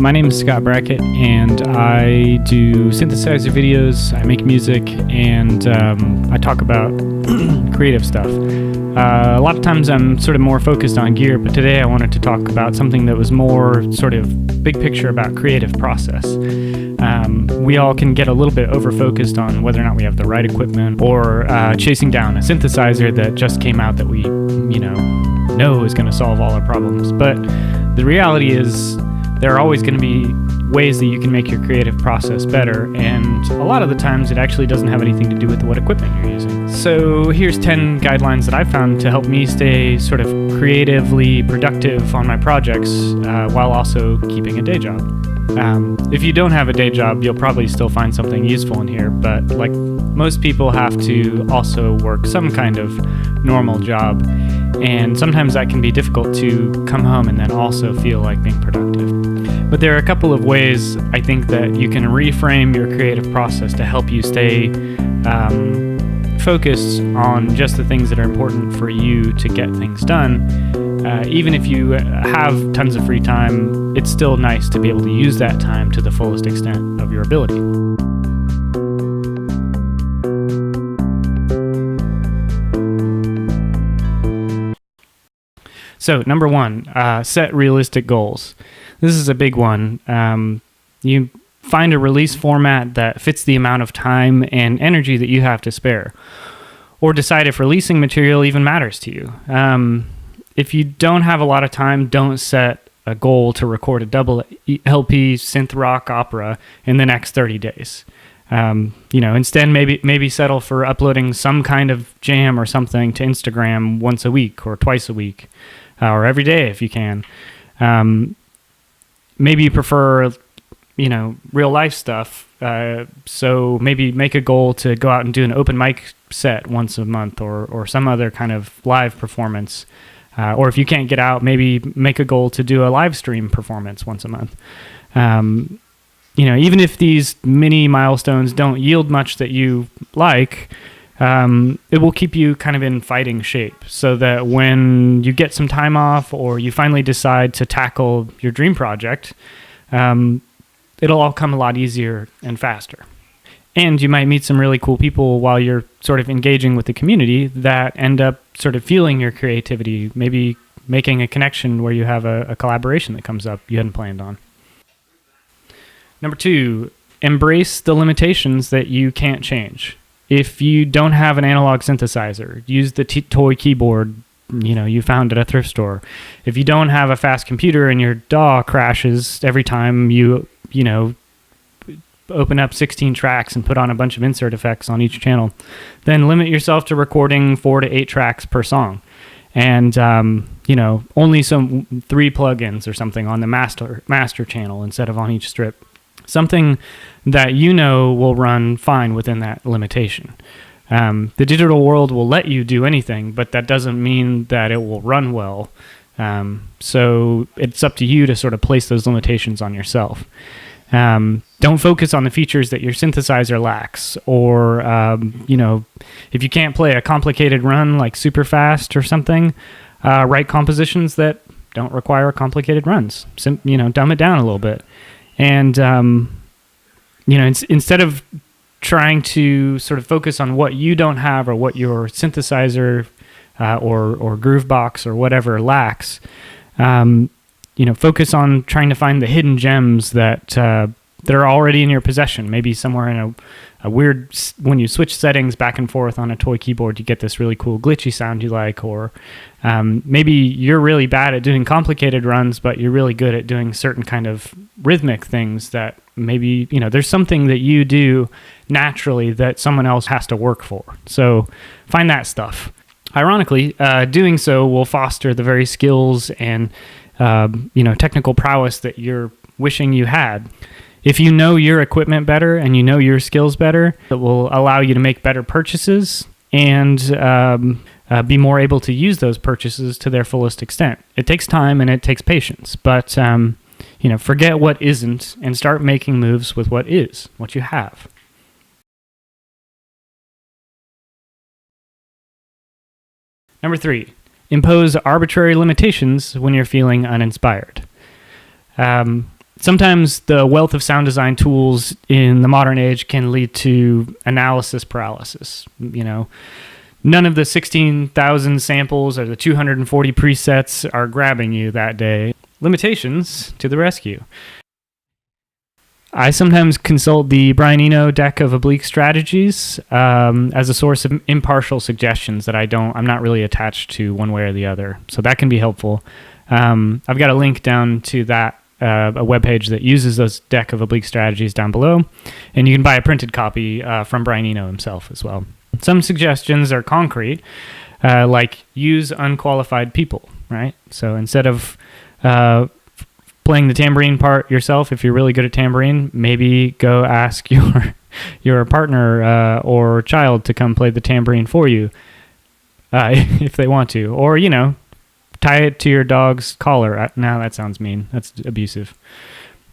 My name is Scott Brackett, and I do synthesizer videos, I make music, and I talk about creative stuff. A lot of times I'm sort of more focused on gear, but today I wanted to talk about something that was more sort of big picture about creative process. We all can get a little bit over-focused on whether or not we have the right equipment, or chasing down a synthesizer that just came out that we, know is going to solve all our problems. But the reality is, there are always going to be ways that you can make your creative process better, and a lot of the times it actually doesn't have anything to do with what equipment you're using. So here's 10 guidelines that I found to help me stay sort of creatively productive on my projects while also keeping a day job. If you don't have a day job, you'll probably still find something useful in here, but like most people have to also work some kind of normal job, and sometimes that can be difficult to come home and then also feel like being productive. But there are a couple of ways I think that you can reframe your creative process to help you stay focused on just the things that are important for you to get things done. Even if you have tons of free time, it's still nice to be able to use that time to the fullest extent of your ability. So, number one, set realistic goals. This is a big one. You find a release format that fits the amount of time and energy that you have to spare, or decide if releasing material even matters to you. If you don't have a lot of time, don't set a goal to record a double LP synth rock opera in the next 30 days. Instead maybe settle for uploading some kind of jam or something to Instagram once a week or twice a week, or every day if you can. Maybe you prefer, real life stuff. So maybe make a goal to go out and do an open mic set once a month, or some other kind of live performance. Or if you can't get out, maybe make a goal to do a live stream performance once a month. Even if these mini milestones don't yield much that you like, it will keep you kind of in fighting shape, so that when you get some time off or you finally decide to tackle your dream project, it'll all come a lot easier and faster. And you might meet some really cool people while you're sort of engaging with the community that end up sort of fueling your creativity, maybe making a connection where you have a collaboration that comes up you hadn't planned on. Number two, embrace the limitations that you can't change. If you don't have an analog synthesizer, use the toy keyboard you found at a thrift store. If you don't have a fast computer and your DAW crashes every time you open up 16 tracks and put on a bunch of insert effects on each channel, then limit yourself to recording 4 to 8 tracks per song. And, only 3 plugins or something on the master channel instead of on each strip. Something that will run fine within that limitation. The digital world will let you do anything, but that doesn't mean that it will run well. So it's up to you to sort of place those limitations on yourself. Don't focus on the features that your synthesizer lacks, or, if you can't play a complicated run like super fast or something, write compositions that don't require complicated runs. Dumb it down a little bit. And, instead of trying to sort of focus on what you don't have or what your synthesizer or Groovebox or whatever lacks, focus on trying to find the hidden gems that are already in your possession. Maybe somewhere in a weird, when you switch settings back and forth on a toy keyboard, you get this really cool glitchy sound you like, or maybe you're really bad at doing complicated runs, but you're really good at doing certain kind of rhythmic things that maybe, there's something that you do naturally that someone else has to work for. So find that stuff. Ironically, doing so will foster the very skills and technical prowess that you're wishing you had. If you know your equipment better and you know your skills better, it will allow you to make better purchases and be more able to use those purchases to their fullest extent. It takes time and it takes patience, but forget what isn't and start making moves with what is, what you have. Number 3, impose arbitrary limitations when you're feeling uninspired. sometimes the wealth of sound design tools in the modern age can lead to analysis paralysis. None of the 16,000 samples or the 240 presets are grabbing you that day. Limitations to the rescue. I sometimes consult the Brian Eno deck of oblique strategies as a source of impartial suggestions that I'm not really attached to one way or the other. So that can be helpful. I've got a link down to that, a webpage that uses those deck of oblique strategies down below. And you can buy a printed copy from Brian Eno himself as well. Some suggestions are concrete, like use unqualified people, right? So instead of playing the tambourine part yourself, if you're really good at tambourine, maybe go ask your partner or child to come play the tambourine for you if they want to. Or, tie it to your dog's collar. Now that sounds mean. That's abusive.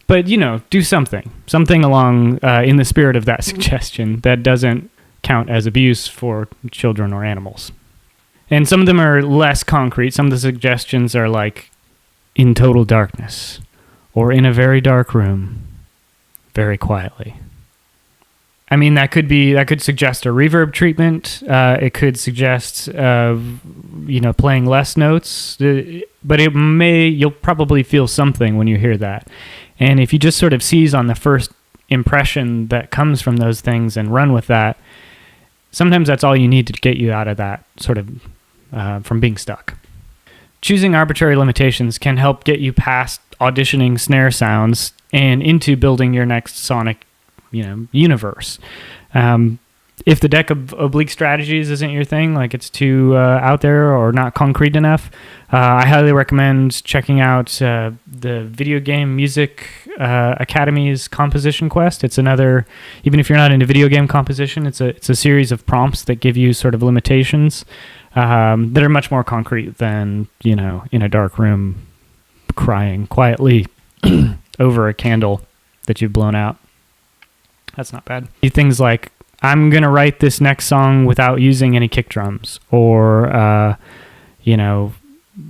But, do something along in the spirit of that suggestion that doesn't count as abuse for children or animals. And some of them are less concrete. Some of the suggestions are like, in total darkness, or in a very dark room, very quietly. I mean, that could suggest a reverb treatment. It could suggest, playing less notes. But you'll probably feel something when you hear that. And if you just sort of seize on the first impression that comes from those things and run with that, sometimes that's all you need to get you out of that sort of from being stuck. Choosing arbitrary limitations can help get you past auditioning snare sounds and into building your next sonic, universe. If the deck of oblique strategies isn't your thing, like it's too out there or not concrete enough, I highly recommend checking out the Video Game Music Academy's Composition Quest. It's another, even if you're not into video game composition, it's a series of prompts that give you sort of limitations that are much more concrete than, in a dark room crying quietly over a candle that you've blown out. That's not bad. Things like, I'm going to write this next song without using any kick drums, or,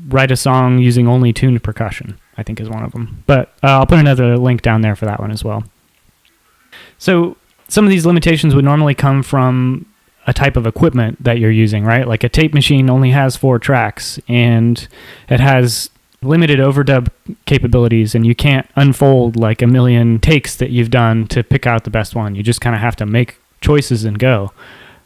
write a song using only tuned percussion, I think is one of them. But I'll put another link down there for that one as well. So some of these limitations would normally come from a type of equipment that you're using, right? Like a tape machine only has 4 tracks, and it has limited overdub capabilities, and you can't unfold like a million takes that you've done to pick out the best one. You just kind of have to make choices and go.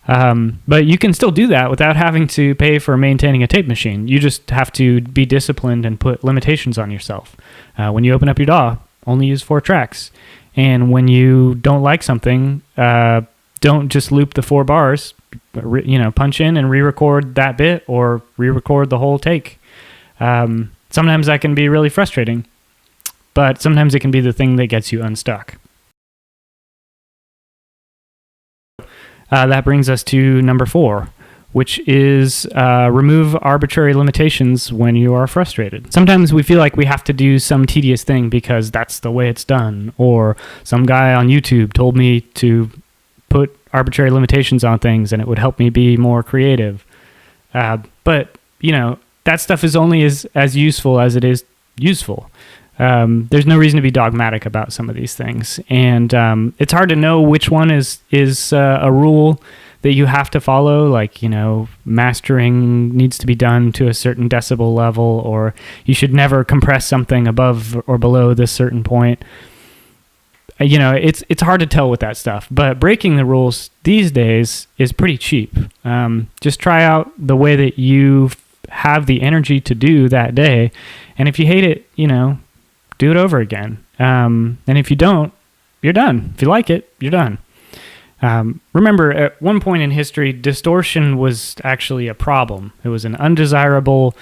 But you can still do that without having to pay for maintaining a tape machine. You just have to be disciplined and put limitations on yourself. When you open up your DAW, only use 4 tracks. And when you don't like something, don't just loop the 4 bars, punch in and re-record that bit or re-record the whole take. Sometimes that can be really frustrating, but sometimes it can be the thing that gets you unstuck. That brings us to number 4, which is remove arbitrary limitations when you are frustrated. Sometimes we feel like we have to do some tedious thing because that's the way it's done, or some guy on YouTube told me to put arbitrary limitations on things and it would help me be more creative. But, that stuff is only as useful as it is useful. There's no reason to be dogmatic about some of these things. And it's hard to know which one is a rule that you have to follow, like, mastering needs to be done to a certain decibel level, or you should never compress something above or below this certain point. It's hard to tell with that stuff, but breaking the rules these days is pretty cheap. Just try out the way that you have the energy to do that day, and if you hate it, do it over again. And if you don't, you're done. If you like it, you're done. Remember, at one point in history, distortion was actually a problem. It was an undesirable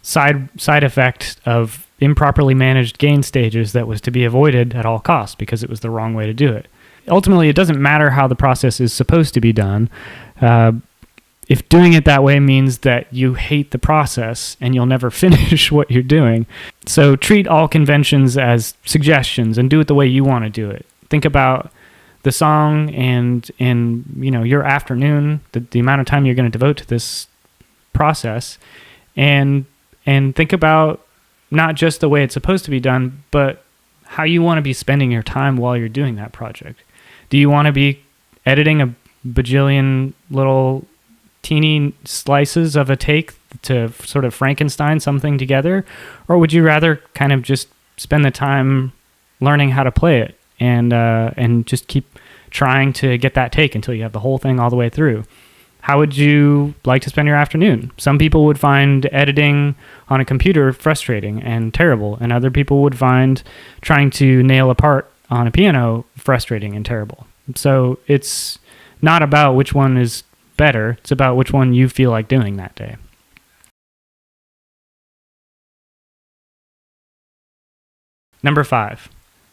side effect of improperly managed gain stages that was to be avoided at all costs because it was the wrong way to do it. Ultimately, it doesn't matter how the process is supposed to be done. If doing it that way means that you hate the process and you'll never finish what you're doing. So treat all conventions as suggestions and do it the way you want to do it. Think about the song and your afternoon, the amount of time you're going to devote to this process, and think about not just the way it's supposed to be done, but how you want to be spending your time while you're doing that project. Do you want to be editing a bajillion little teeny slices of a take to sort of Frankenstein something together? Or would you rather kind of just spend the time learning how to play it and just keep trying to get that take until you have the whole thing all the way through? How would you like to spend your afternoon? Some people would find editing on a computer frustrating and terrible, and other people would find trying to nail a part on a piano frustrating and terrible. So it's not about which one is better, it's about which one you feel like doing that day. Number 5,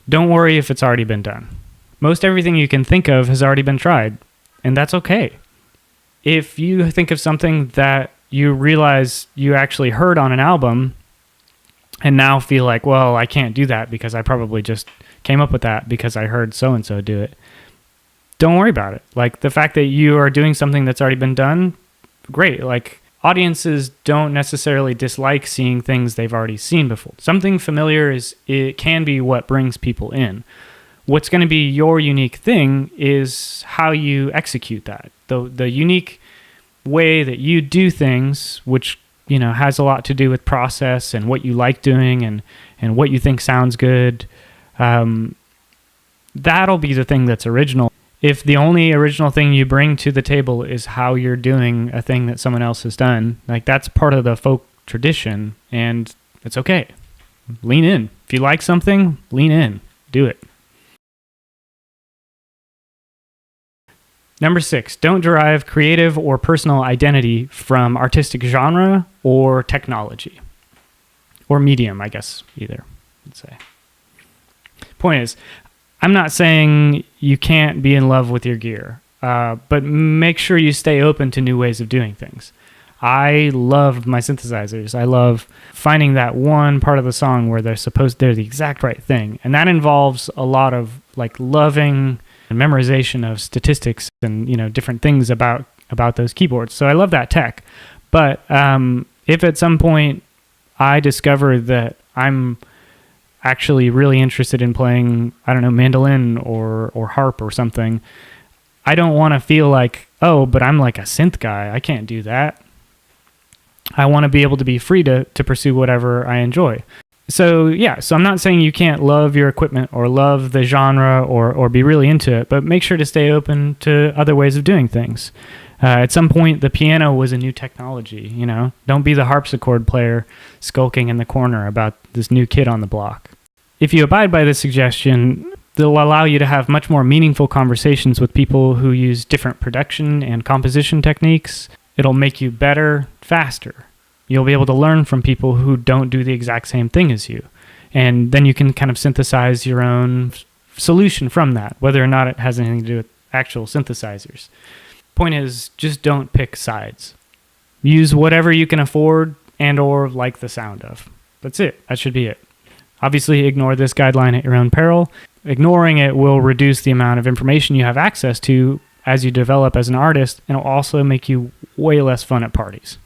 don't worry if it's already been done. Most everything you can think of has already been tried, and that's okay. If you think of something that you realize you actually heard on an album and now feel like, well, I can't do that because I probably just came up with that because I heard so-and-so do it, don't worry about it. Like, the fact that you are doing something that's already been done, great. Like, audiences don't necessarily dislike seeing things they've already seen before. Something familiar it can be what brings people in. What's going to be your unique thing is how you execute that. The unique way that you do things, which, you know, has a lot to do with process and what you like doing and what you think sounds good, that'll be the thing that's original. If the only original thing you bring to the table is how you're doing a thing that someone else has done, like, that's part of the folk tradition, and it's okay. Lean in. If you like something, lean in. Do it. Number 6, don't derive creative or personal identity from artistic genre or technology. Or medium, I guess, either, I'd say. Point is, I'm not saying you can't be in love with your gear, but make sure you stay open to new ways of doing things. I love my synthesizers. I love finding that one part of the song where they're the exact right thing. And that involves a lot of, like, loving and memorization of statistics and, you know, different things about those keyboards. So I love that tech. But if at some point I discover that I'm actually really interested in playing, I don't know, mandolin or harp or something, I don't want to feel like, oh, but I'm like a synth guy, I can't do that. I want to be able to be free to pursue whatever I enjoy. So I'm not saying you can't love your equipment or love the genre or be really into it, but make sure to stay open to other ways of doing things. At some point, the piano was a new technology, you know? Don't be the harpsichord player skulking in the corner about this new kid on the block. If you abide by this suggestion, they'll allow you to have much more meaningful conversations with people who use different production and composition techniques. It'll make you better, faster. You'll be able to learn from people who don't do the exact same thing as you. And then you can kind of synthesize your own solution from that, whether or not it has anything to do with actual synthesizers. Point is, just don't pick sides. Use whatever you can afford and or like the sound of. That's it. That should be it. Obviously, ignore this guideline at your own peril. Ignoring it will reduce the amount of information you have access to as you develop as an artist, and it'll also make you way less fun at parties.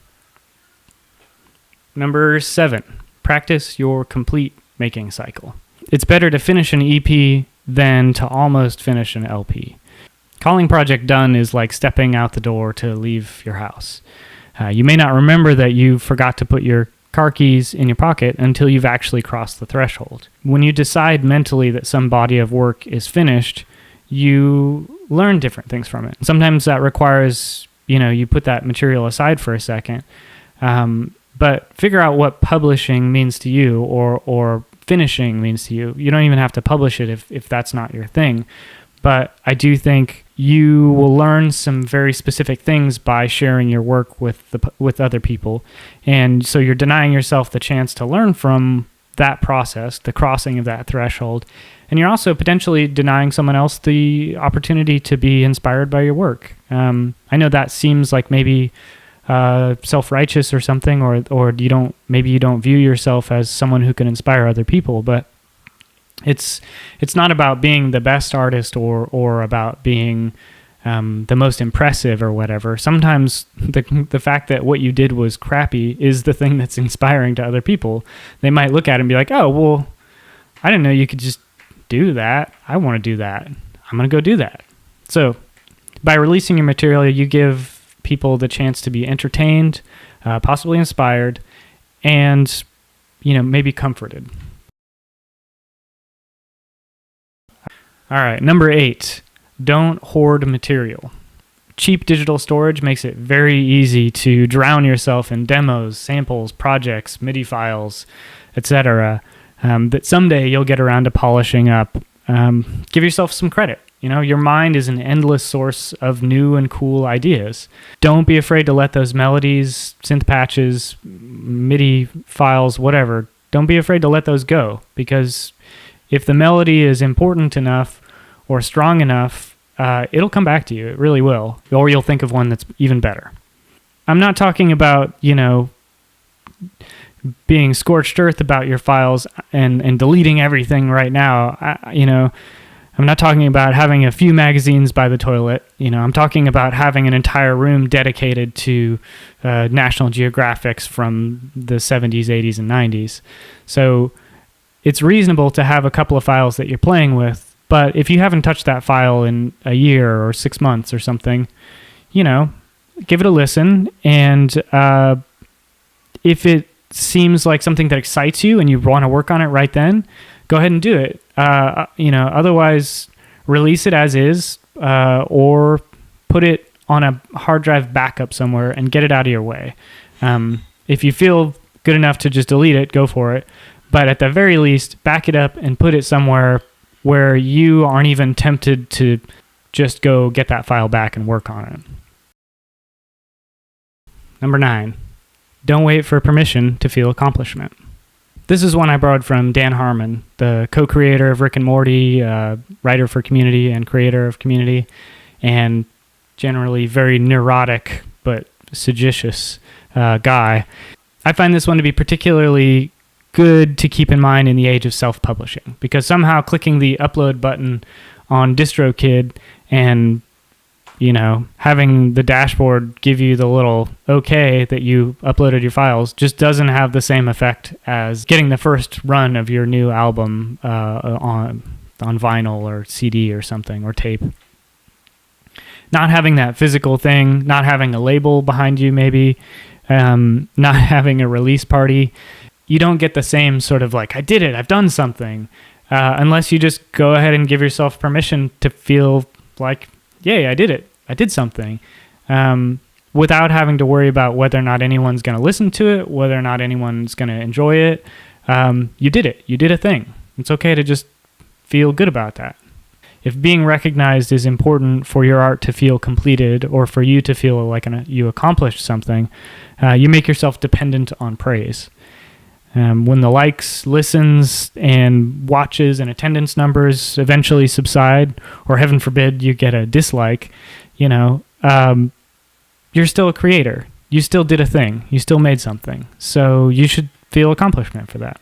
Number 7, practice your complete making cycle. It's better to finish an EP than to almost finish an LP. Calling project done is like stepping out the door to leave your house. You may not remember that you forgot to put your car keys in your pocket until you've actually crossed the threshold. When you decide mentally that some body of work is finished, you learn different things from it. Sometimes that requires, you put that material aside for a second, but figure out what publishing means to you or finishing means to you. You don't even have to publish it if that's not your thing. But I do think you will learn some very specific things by sharing your work with other people. And so you're denying yourself the chance to learn from that process, the crossing of that threshold. And you're also potentially denying someone else the opportunity to be inspired by your work. I know that seems like maybe self-righteous or something, or you don't view yourself as someone who can inspire other people, but it's not about being the best artist or about being the most impressive or whatever. Sometimes the fact that what you did was crappy is the thing that's inspiring to other people. They might look at it and be like, oh, well, I didn't know you could just do that. I want to do that. I'm going to go do that. So by releasing your material, you give people the chance to be entertained, possibly inspired, and, maybe comforted. All right, number 8, don't hoard material. Cheap digital storage makes it very easy to drown yourself in demos, samples, projects, MIDI files, etc. That someday you'll get around to polishing up. Give yourself some credit. Your mind is an endless source of new and cool ideas. Don't be afraid to let those melodies, synth patches, MIDI files, whatever, don't be afraid to let those go, because if the melody is important enough or strong enough, it'll come back to you. It really will. Or you'll think of one that's even better. I'm not talking about, being scorched earth about your files and deleting everything right now. I'm not talking about having a few magazines by the toilet. I'm talking about having an entire room dedicated to National Geographics from the 70s, 80s, and 90s. So it's reasonable to have a couple of files that you're playing with. But if you haven't touched that file in a year or 6 months or something, give it a listen. And if it seems like something that excites you and you want to work on it right then, go ahead and do it. Otherwise, release it as is, or put it on a hard drive backup somewhere and get it out of your way. If you feel good enough to just delete it, go for it. But at the very least, back it up and put it somewhere where you aren't even tempted to just go get that file back and work on it. Number 9, don't wait for permission to feel accomplishment. This is one I borrowed from Dan Harmon, the co-creator of Rick and Morty, writer for Community and creator of Community, and generally very neurotic but sagacious guy. I find this one to be particularly good to keep in mind in the age of self-publishing, because somehow clicking the upload button on DistroKid and having the dashboard give you the little okay that you uploaded your files just doesn't have the same effect as getting the first run of your new album on vinyl or CD or something, or tape. Not having that physical thing, not having a label behind you maybe, not having a release party, you don't get the same sort of like, I did it, I've done something, unless you just go ahead and give yourself permission to feel like, yay, I did it. I did something, without having to worry about whether or not anyone's going to listen to it, whether or not anyone's going to enjoy it. You did it. You did a thing. It's okay to just feel good about that. If being recognized is important for your art to feel completed, or for you to feel like you accomplished something, you make yourself dependent on praise. When the likes, listens, and watches and attendance numbers eventually subside, or heaven forbid you get a dislike, you're still a creator. You still did a thing. You still made something. So you should feel accomplishment for that.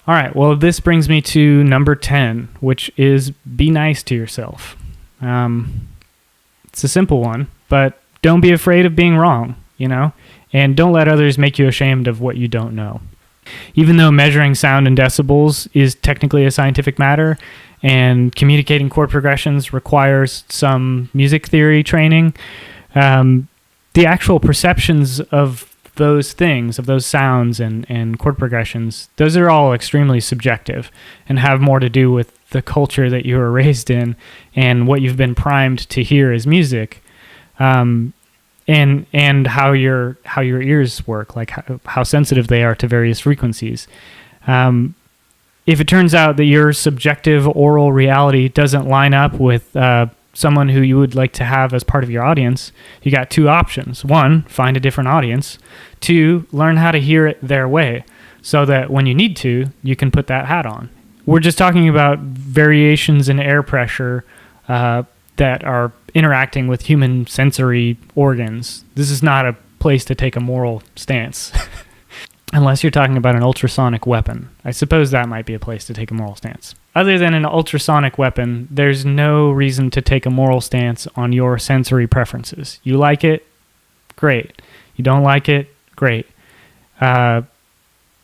All right, well, this brings me to number 10, which is be nice to yourself. It's a simple one, but don't be afraid of being wrong, and don't let others make you ashamed of what you don't know. Even though measuring sound in decibels is technically a scientific matter, and communicating chord progressions requires some music theory training, the actual perceptions of those things, of those sounds and chord progressions, those are all extremely subjective and have more to do with the culture that you were raised in and what you've been primed to hear as music, and how your ears work, like how sensitive they are to various frequencies. If it turns out that your subjective oral reality doesn't line up with someone who you would like to have as part of your audience, you got 2 options. 1, find a different audience. 2, learn how to hear it their way, so that when you need to, you can put that hat on. We're just talking about variations in air pressure that are interacting with human sensory organs. This is not a place to take a moral stance. Unless you're talking about an ultrasonic weapon. I suppose that might be a place to take a moral stance. Other than an ultrasonic weapon, there's no reason to take a moral stance on your sensory preferences. You like it? Great. You don't like it? Great.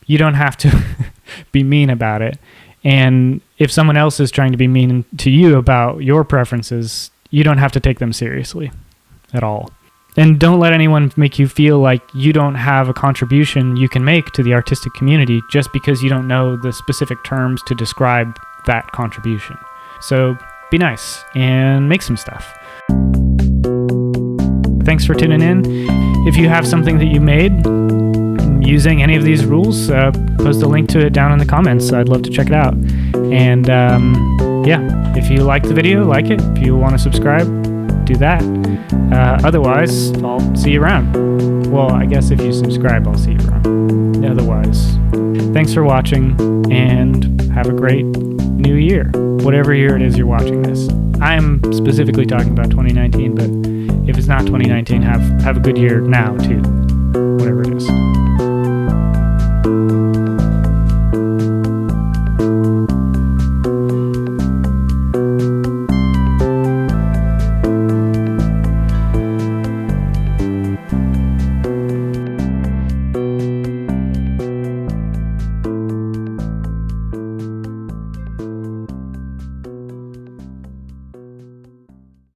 You don't have to be mean about it. And if someone else is trying to be mean to you about your preferences, you don't have to take them seriously at all. And don't let anyone make you feel like you don't have a contribution you can make to the artistic community just because you don't know the specific terms to describe that contribution. So be nice and make some stuff. Thanks for tuning in. If you have something that you made using any of these rules, post a link to it down in the comments. I'd love to check it out. And if you like the video, like it. If you want to subscribe, do that. Otherwise, I'll see you around. Well, I guess if you subscribe, I'll see you around. Otherwise, thanks for watching and have a great new year. Whatever year it is you're watching this. I'm specifically talking about 2019, but if it's not 2019, have a good year now too.